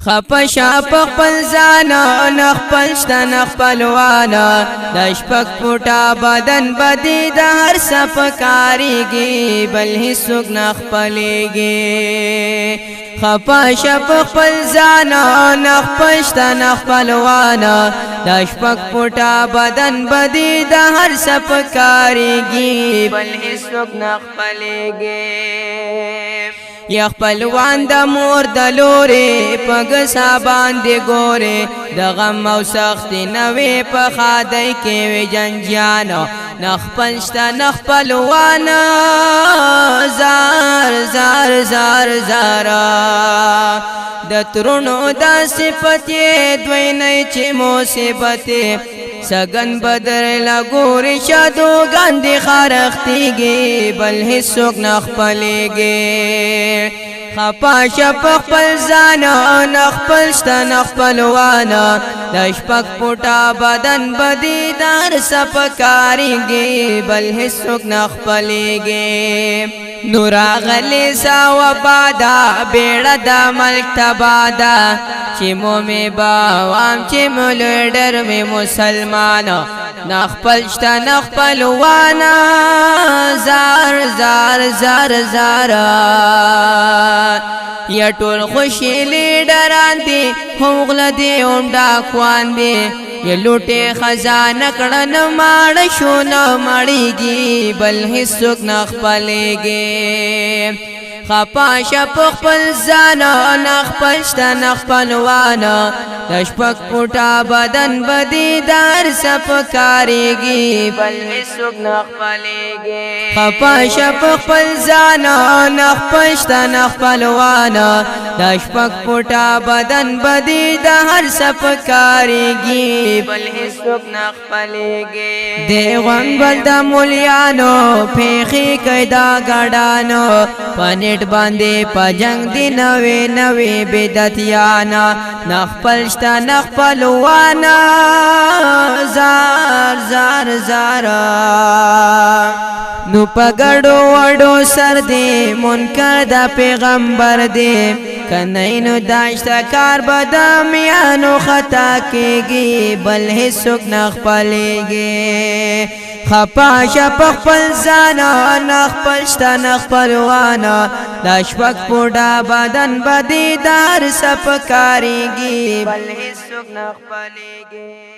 خپشا پخپل زانا نخپل شتا نخپلوانا دشپک پوٹا بدن بدی دا هر سپ کاریگی بل حسوک نخپلیگی خپشا پخپل زانا نخپل شتا نخپلوانا دشپک پوٹا بدن بدی دا هر سپ کاریگی بل حسوک نخپلیگی یا خپلوان د مور د لورې پګ صابان دی ګورې د غم او سختي نوې په خادای کې وی جنجانو نخپل شتا نخپلوان زار زار زار زارا د ترونو د صفته دوی نه چې مصیبت سگن بدر لگوری شادو گاندی خارختیگی بل حسوک نخپلیگی خپاش پخپل زانا نخپل شتا نخپلوانا دشپک پوٹا بدن بدی دار سپکاریگی بل حسوک نخپلیگی نورا غلی سا و بادا بیڑا دا ملک تبادا چی مومی باوام چی ملڈر میں مسلمانا نخپل شتا نخپلوانا زار زار زار زارا یا ټول خوشی لیډران دی هم غل دی هم ډاکوان دی یا لوټه خزانه کړه نه ماړ شو نه مړیږي بل هیڅوک نه خپلېږي خپاش پخپل زانا نخپل شتا نخپلوانا دشپک پوٹا بدن بدی دار سپکاریگی بل حسوک نخپلیگی خپاش پخپل زانا نخپل شتا نخپلوانا دشپک پوٹا بدن بدی دار سپکاریگی بل حسوک نخپلیگی دیغن بل دا مولیانو پیخی کئیدا گڑانو پنیٹ باندې پجنگ دی نوی نوی بدتیانا نخپل شتا نخپلوانا زار زار زارا نو پگڑو وڑو سر دی منکر دا پیغمبر دی کنینو داشتا کار بدامیانو خطا کیگی بل حسوک نخپلیگی خپاش پخپل زانا نخپل شتا نخپلوانا دشپک پوٹا بدن بدی دار سپکاریگی بل حسوک نخپلیگی